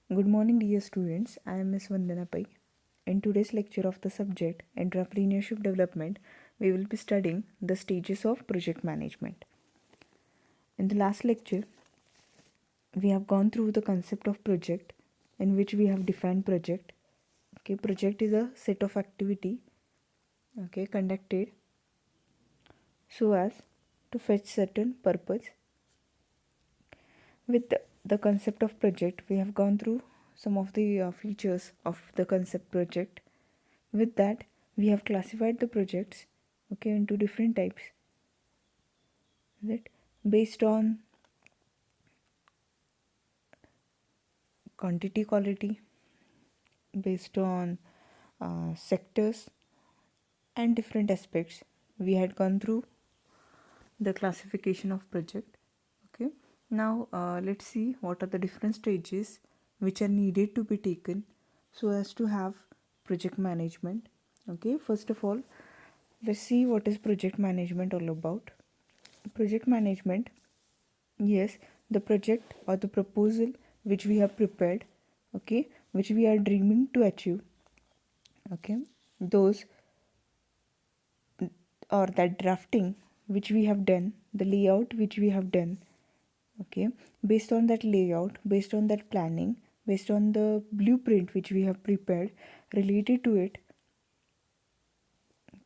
Good morning, dear students. I am Ms. Vandana Pai. In today's lecture of the subject Entrepreneurship Development, we will be studying the stages of project management. In the last lecture, we have gone through the concept of project, in which we have defined project. Okay, project is a set of activity, conducted so as to fetch certain purpose. With the concept of project, we have gone through some of the features of the concept project. With that, we have classified the projects into different types, that based on quantity, quality, based on sectors and different aspects. We had gone through the classification of project. Okay, now let's see what are the different stages which are needed to be taken so as to have project management. Okay, first of all, let's see what is project management all about. Project management, yes, the project or the proposal which we have prepared, which we are dreaming to achieve, those or that drafting which we have done, the layout which we have done, based on that layout, based on that planning, based on the blueprint which we have prepared related to it,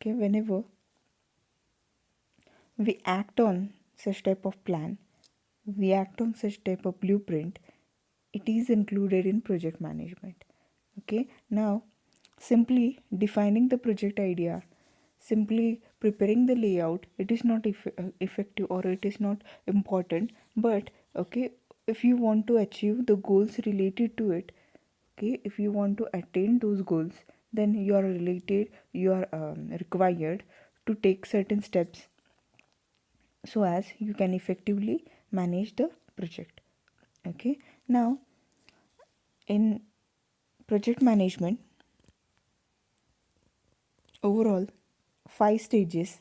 whenever we act on such type of plan, we act on such type of blueprint, it is included in project management. Now simply defining the project idea, simply preparing the layout, it is not effective, or it is not important. But if you want to achieve the goals related to it, if you want to attain those goals, then you are required to take certain steps so as you can effectively manage the project. Now in project management, overall 5 stages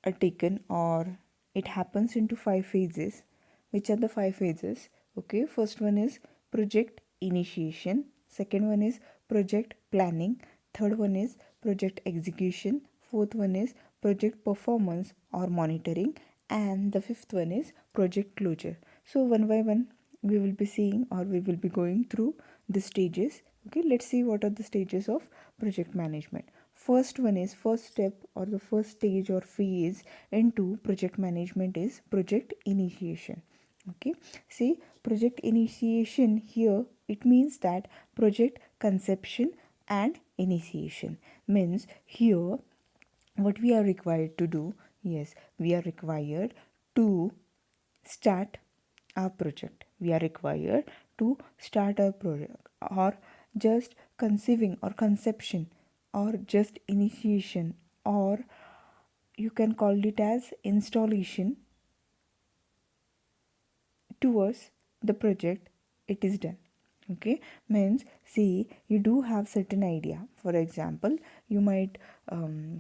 are taken, or it happens into 5 phases. Which are the 5 phases? First one is project initiation, second one is project planning, third one is project execution, fourth one is project performance or monitoring, and the fifth one is project closure. So one by one we will be seeing, or we will be going through the stages. Let's see what are the stages of project management. First step, or the first stage or phase into project management is project initiation. See, project initiation here, it means that project conception and initiation means here what we are required to do. Yes, we are required to start our project. We are required to start our project, or just conceiving or conception, or just initiation, or you can call it as installation towards the project, it is done. Means, see, you do have certain idea. For example, you might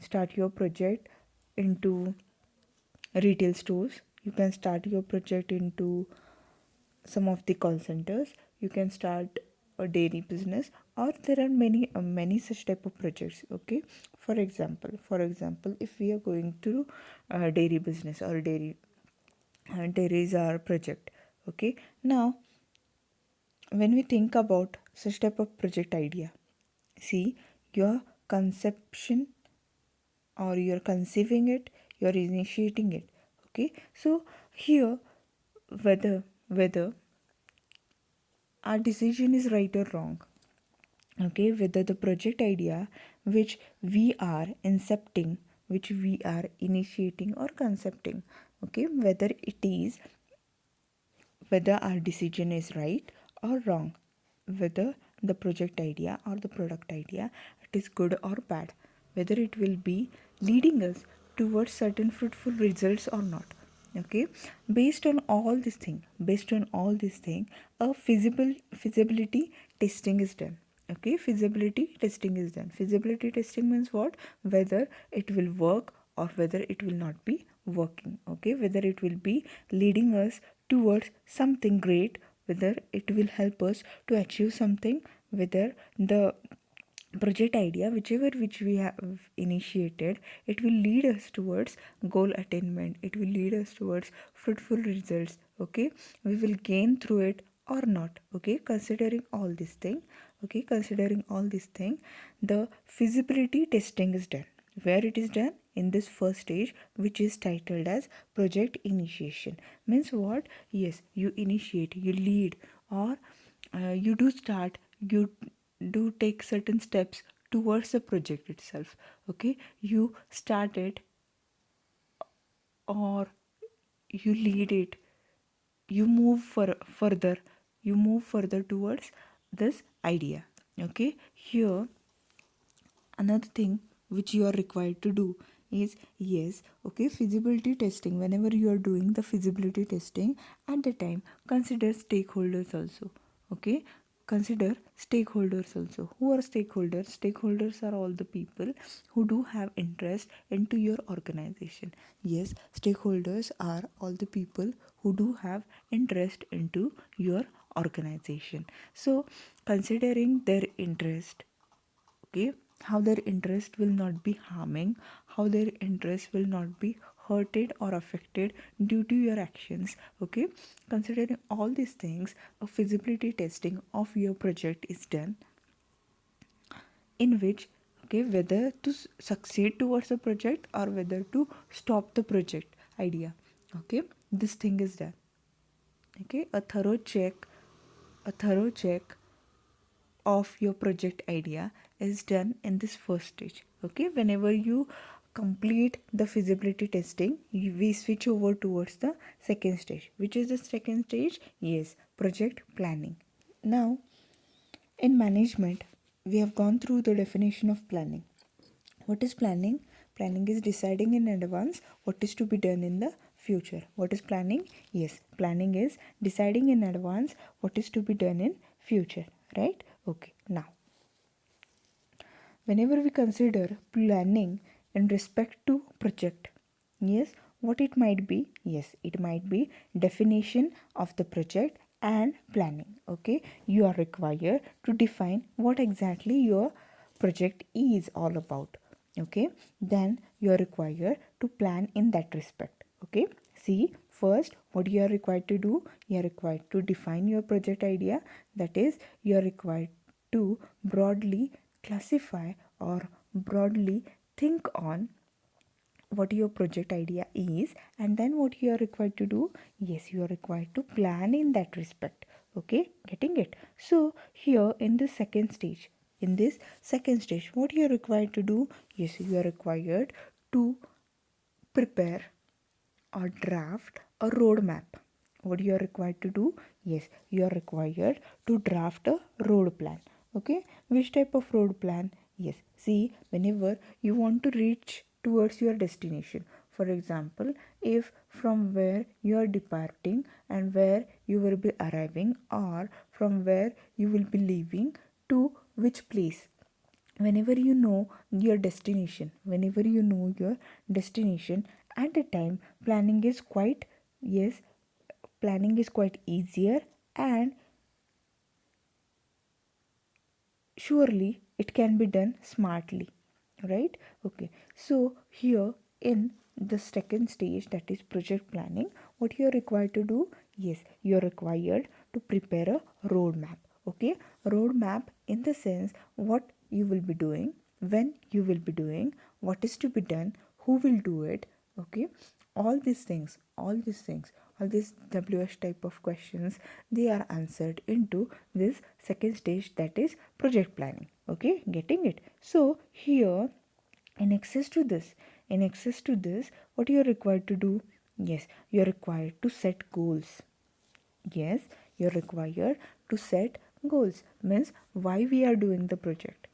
start your project into retail stores, you can start your project into some of the call centers, you can start a dairy business, or there are many such type of projects. For example, if we are going through dairy business or dairy is our project. Now when we think about such type of project idea, see, your conception, or you're conceiving it, you're initiating it. So here, whether our decision is right or wrong, whether the project idea which we are incepting, which we are initiating or concepting, whether our decision is right or wrong, whether the project idea or the product idea, it is good or bad, whether it will be leading us towards certain fruitful results or not. Based on all this thing, a feasibility testing is done. Feasibility testing means what? Whether it will work or whether it will not be working. Whether it will be leading us towards something great, whether it will help us to achieve something, whether the project idea which we have initiated, it will lead us towards goal attainment, it will lead us towards fruitful results. Okay, we will gain through it or not. Okay, considering all this thing, the feasibility testing is done. Where it is done? In this first stage, which is titled as project initiation. Means what? Yes, you initiate, you lead, or you do start, you do take certain steps towards the project itself. Okay, you start it, or you lead it, you move further, you move further towards this idea. Okay, here another thing which you are required to do is, yes, okay, feasibility testing. Whenever you are doing the feasibility testing, at the time consider stakeholders also. Okay, consider stakeholders also. Who are stakeholders? Stakeholders are all the people who do have interest into your organization. Yes, stakeholders are all the people who do have interest into your organization. So considering their interest, okay, how their interest will not be harming, how their interest will not be hurted or affected due to your actions. Okay, considering all these things, a feasibility testing of your project is done, in which, okay, whether to succeed towards the project or whether to stop the project idea. Okay, this thing is done. Okay, a thorough check of your project idea is done in this first stage. Okay, whenever you complete the feasibility testing, we switch over towards the second stage. Which is the second stage? Yes, project planning. Now, in management, we have gone through the definition of planning. What is planning? Planning is deciding in advance what is to be done in the future. What is planning? Yes, planning is deciding in advance what is to be done in future, right? Okay, now whenever we consider planning in respect to project, yes, what it might be? Yes, it might be definition of the project and planning. Okay, you are required to define what exactly your project is all about. Okay, then you are required to plan in that respect. Okay, see, first what you are required to do, you are required to define your project idea. That is, you are required to broadly classify or broadly think on what your project idea is, and then what you are required to do, yes, you are required to plan in that respect. Okay, getting it? So here in this second stage, what you are required to do, yes, you are required to prepare or draft a roadmap. What you are required to do? Yes, you are required to draft a road plan. Okay, which type of road plan? Yes, see, whenever you want to reach towards your destination, for example, if from where you are departing and where you will be arriving, or from where you will be leaving to which place, whenever you know your destination, at the time planning is quite, yes, planning is quite easier, and surely it can be done smartly, right? Okay, so here in the second stage, that is project planning, what you are required to do, yes, you are required to prepare a roadmap. Okay, roadmap in the sense what you will be doing, when you will be doing, what is to be done, who will do it. Okay, all these WH type of questions, they are answered into this second stage, that is project planning. Okay, getting it? So here, in access to this, what you are required to do, yes, you are required to set goals. Yes, you are required to set goals. Means why we are doing the project.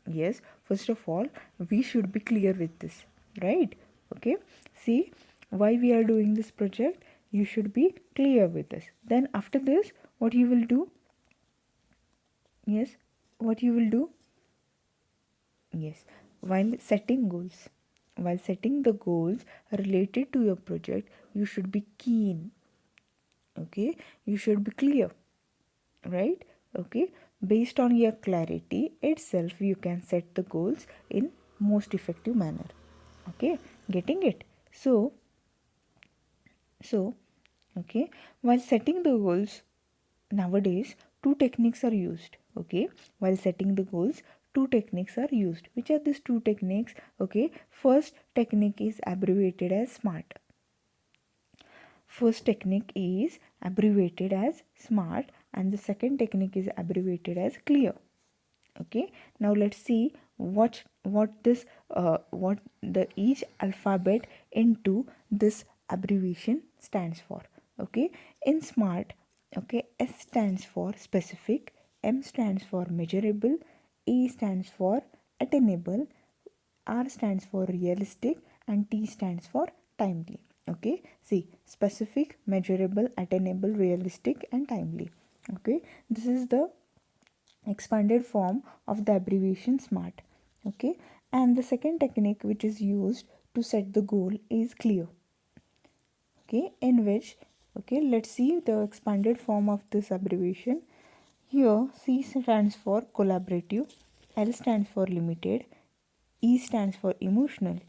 Yes, first of all, we should be clear with this, right? Okay, see, why we are doing this project, you should be clear with this. Then after this, what you will do? Yes, what you will do? Yes, while setting the goals related to your project, you should be keen. Okay, you should be clear. right? Okay, based on your clarity itself, you can set the goals in most effective manner. Okay, getting it? So okay, while setting the goals, nowadays two techniques are used. Okay, while setting the goals, two techniques are used. Which are these two techniques? Okay, first technique is abbreviated as SMART. First technique is abbreviated as SMART, and the second technique is abbreviated as CLEAR. Okay, now let's see what the each alphabet into this abbreviation stands for. Okay, in SMART, okay, S stands for specific, M stands for measurable, E stands for attainable, R stands for realistic, and T stands for timely. Okay, see, specific, measurable, attainable, realistic, and timely. Okay, this is the expanded form of the abbreviation SMART. Okay, and the second technique which is used to set the goal is CLEAR. Okay, in which, okay, let's see the expanded form of this abbreviation. Here C stands for collaborative, L stands for limited, E stands for emotional,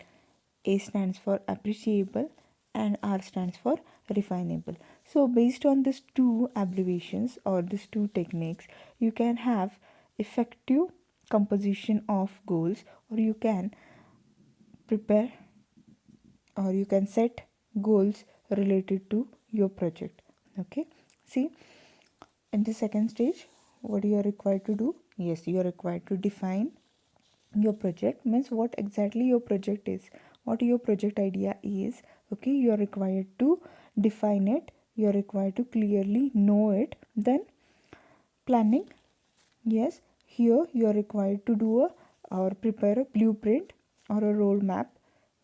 A stands for appreciable, and R stands for refinable. So based on these two abbreviations or these two techniques, you can have effective composition of goals, or you can prepare, or you can set goals related to your project. Okay, see, in the second stage, what you are required to do? Yes, you are required to define your project. Means what exactly your project is, what your project idea is. Okay, you are required to define it, you are required to clearly know it. Then planning, yes, here you are required to do a or prepare a blueprint or a roadmap.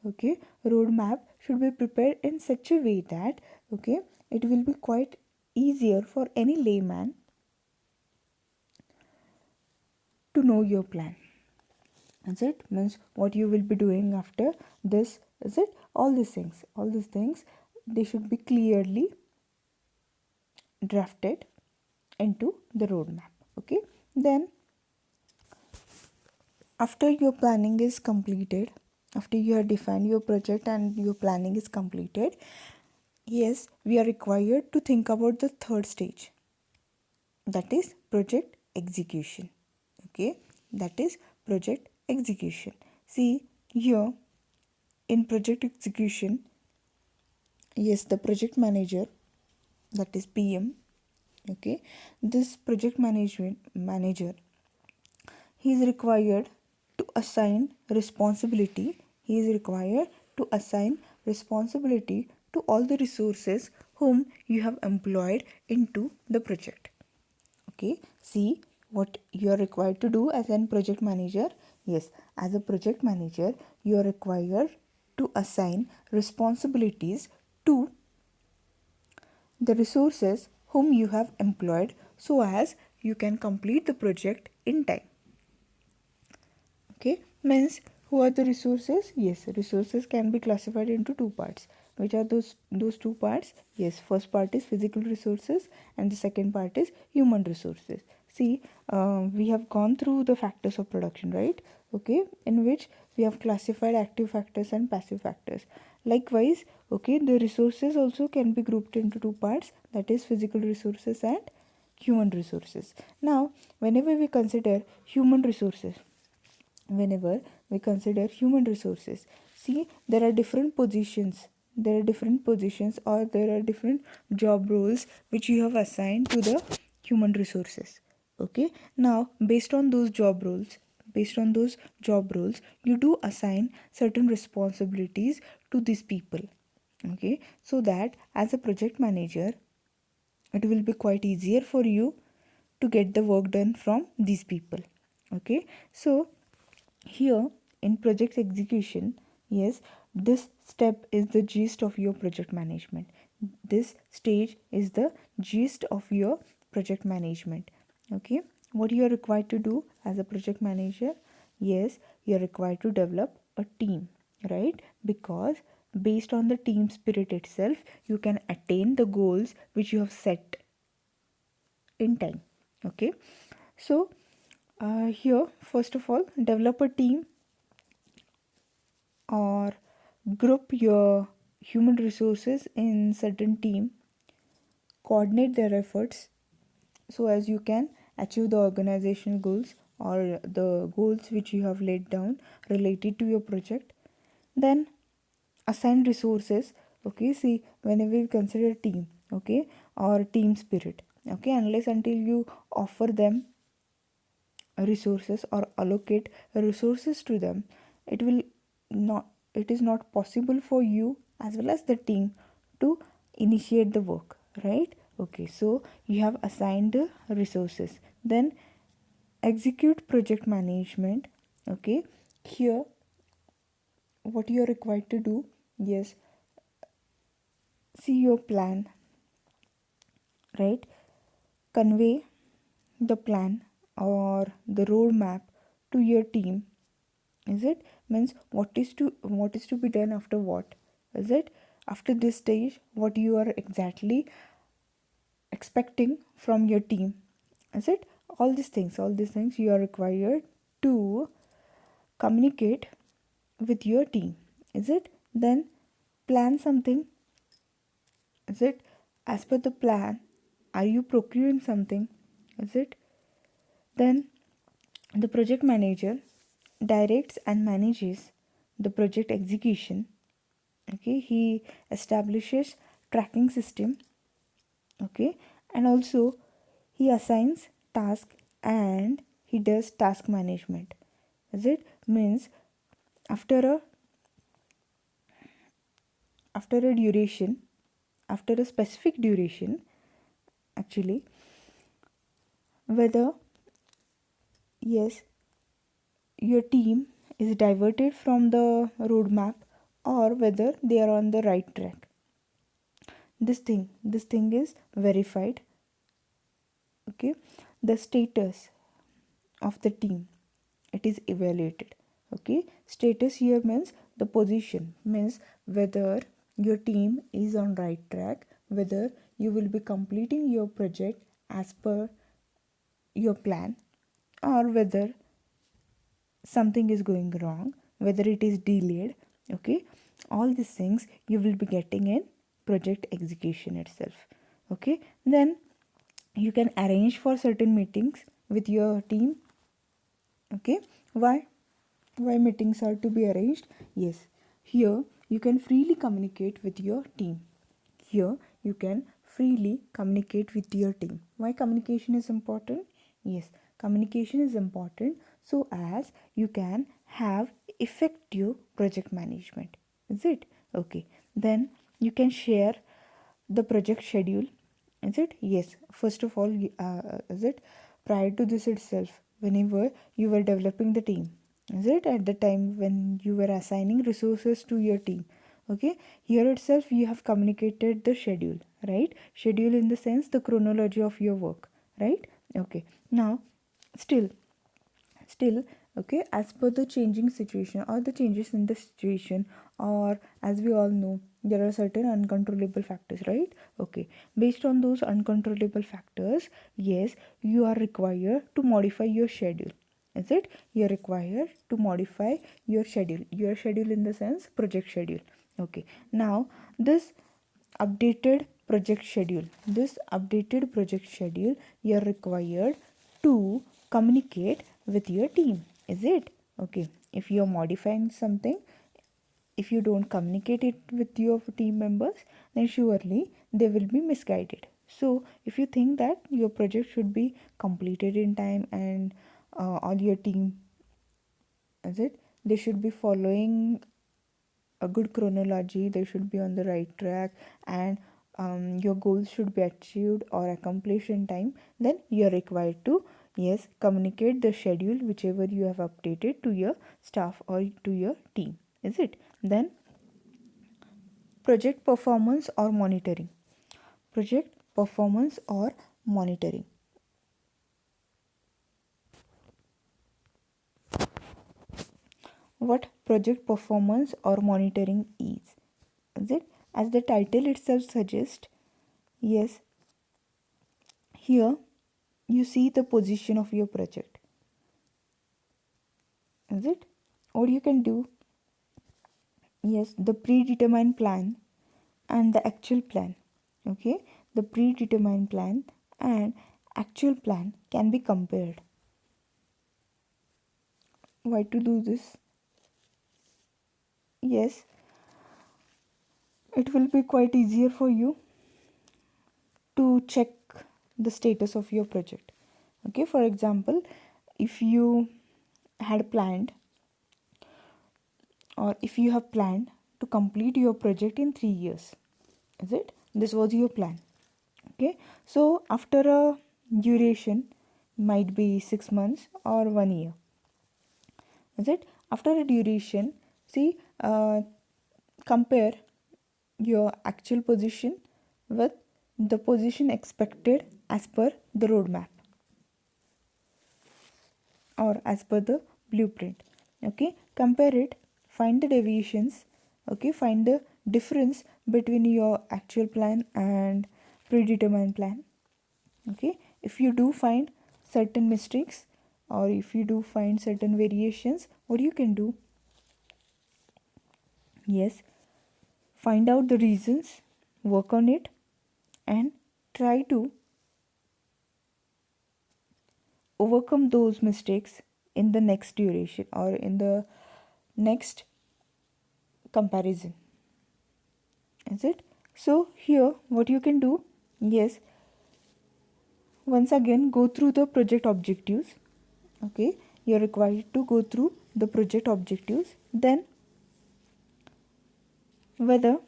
Okay, roadmap should be prepared in such a way that, okay, it will be quite easier for any layman to know your plan. Is it? Means what you will be doing after this. Is it? All these things, they should be clearly drafted into the roadmap. Okay, then after your planning is completed, after you have defined your project and your planning is completed, yes, we are required to think about the third stage, that is project execution. Okay, that is project execution. See, here in project execution, yes, the project manager, that is PM, okay, this project management manager, he is required to assign responsibility, he is required to assign responsibility to all the resources whom you have employed into the project. Okay, see what you are required to do as a project manager. Yes, as a project manager, you are required to assign responsibilities to the resources whom you have employed so as you can complete the project in time. Okay, means who are the resources? Yes, resources can be classified into two parts. Which are those two parts? Yes, first part is physical resources and the second part is human resources. See, we have gone through the factors of production, right? Okay, in which we have classified active factors and passive factors. Likewise, okay, the resources also can be grouped into two parts, that is physical resources and human resources. Now, whenever we consider human resources, whenever we consider human resources, see, there are different positions, or there are different job roles which you have assigned to the human resources. Okay, now based on those job roles, you do assign certain responsibilities to these people. Okay, so that as a project manager, it will be quite easier for you to get the work done from these people. Okay, so here in project execution, yes, this step is the gist of your project management. This stage is the gist of your project management. Okay, what you are required to do as a project manager? Yes, you are required to develop a team, right? Because based on the team spirit itself, you can attain the goals which you have set in time. Okay, so here first of all, develop a team or group your human resources in certain team, coordinate their efforts so as you can achieve the organizational goals or the goals which you have laid down related to your project. Then assign resources. Okay, see, whenever you consider team, okay, or team spirit, okay, unless until you offer them resources or allocate resources to them, it will not, it is not possible for you as well as the team to initiate the work, right? Okay, so you have assigned the resources. Then execute project management. Okay, here what you are required to do, yes, see your plan, right? Convey the plan or the roadmap to your team. Is it, means what is to be done after what? Is it after this stage what you are exactly expecting from your team? Is it all these things you are required to communicate with your team? Is it? Then plan something. Is it as per the plan? Are you procuring something? Is it? Then the project manager directs and manages the project execution. Okay, he establishes tracking system. Okay, and also he assigns task and he does task management. Is it, means after a after a duration, after a specific duration, actually, whether, yes, your team is diverted from the roadmap or whether they are on the right track. This thing is verified. Okay, the status of the team, it is evaluated. Okay, status here means the position, means whether your team is on right track, whether you will be completing your project as per your plan, or whether something is going wrong, whether it is delayed. Okay, all these things you will be getting in project execution itself. Okay, then you can arrange for certain meetings with your team. Okay, why meetings are to be arranged? Yes, here you can freely communicate with your team. Here you can freely communicate with your team. Why communication is important? Yes, communication is important so as you can have effective project management. Is it? Okay, then you can share the project schedule. Is it? Yes, first of all, is it, prior to this itself, whenever you were developing the team, is it, at the time when you were assigning resources to your team, okay, here itself you have communicated the schedule, right? Schedule in the sense the chronology of your work, right? Okay, now still, okay, as per the changing situation or the changes in the situation, or as we all know, there are certain uncontrollable factors, right? Okay, based on those uncontrollable factors, yes, you are required to modify your schedule. Is it? You're required to modify your schedule in the sense project schedule. Okay, now this updated project schedule you're required to communicate with your team. Is it? Okay, if you're modifying something, if you don't communicate it with your team members, then surely they will be misguided. So if you think that your project should be completed in time and all your team, is it, they should be following a good chronology, they should be on the right track, and your goals should be achieved or accomplished in time, then you are required to, yes, communicate the schedule whichever you have updated to your staff or to your team. Is it? Then project performance or monitoring. Project performance or monitoring. What project performance or monitoring is it? As the title itself suggests, yes, here you see the position of your project. Is it? What you can do, yes, the predetermined plan and the actual plan. Okay, the predetermined plan and actual plan can be compared. Why to do this? Yes, it will be quite easier for you to check the status of your project. Okay, for example, if you had planned, or if you have planned to complete your project in 3 years, is it? This was your plan. Okay, so after a duration, might be 6 months or 1 year, is it? After a duration, see, compare your actual position with the position expected as per the roadmap or as per the blueprint. Okay, compare it, find the deviations. Okay, find the difference between your actual plan and predetermined plan. Okay, if you do find certain mistakes, or if you do find certain variations, what you can do, yes, find out the reasons, work on it, and try to overcome those mistakes in the next duration or in the next comparison. Is it? So here what you can do, yes, once again go through the project objectives. Okay, you're required to go through the project objectives, then whether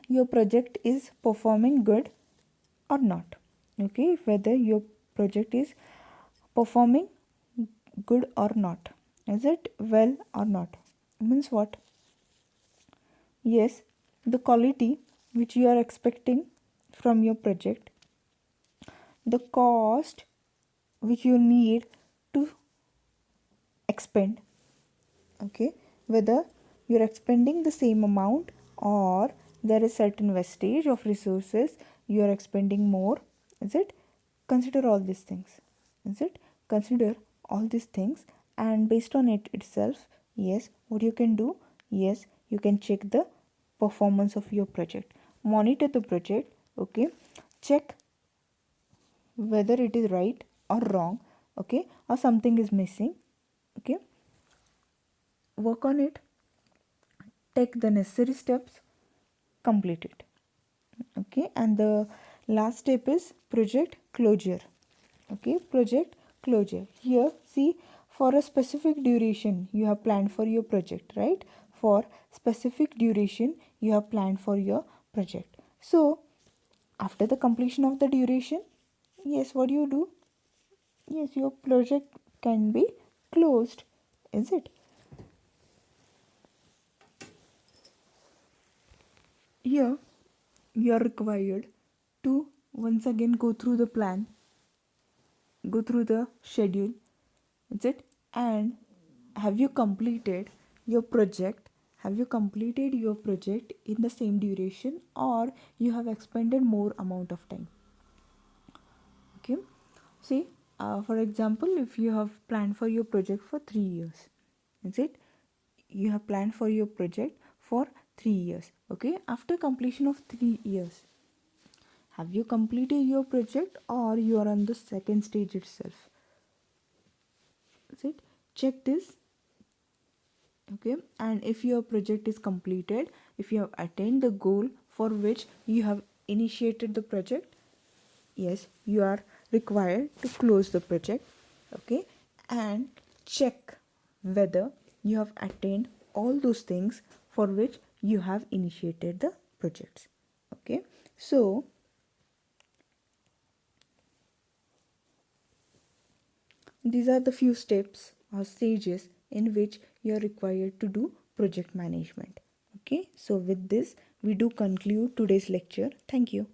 your project is performing good or not. Okay, whether your project is performing good or not, is it well or not, means what? Yes, the quality which you are expecting from your project, the cost which you need to expend. Okay, whether you're expending the same amount, or there is certain wastage of resources, you are expending more. Is it? Consider all these things. Is it? Consider all these things, and based on it itself, yes, what you can do, yes, you can check the performance of your project, monitor the project. Okay, check whether it is right or wrong. Okay, or something is missing. Okay, work on it, take the necessary steps, complete it. Okay, and the last step is project closure. Okay, project closure. Here, see, for a specific duration you have planned for your project, right? For specific duration you have planned for your project. So after the completion of the duration, yes, what do you do? Yes, your project can be closed. Is it? Here you are required to once again go through the plan, go through the schedule. Is it? And have you completed your project? Have you completed your project in the same duration, or you have expended more amount of time? Okay, see, for example, if you have planned for your project for 3 years, is it? You have planned for your project for 3 years. Okay, after completion of 3 years, have you completed your project, or you are on the second stage itself? Is it? Check this. Okay, and if your project is completed, if you have attained the goal for which you have initiated the project, yes, you are required to close the project. Okay, and check whether you have attained all those things for which you have initiated the projects. Okay, so these are the few steps or stages in which you are required to do project management. Okay, so with this, we do conclude today's lecture. Thank you.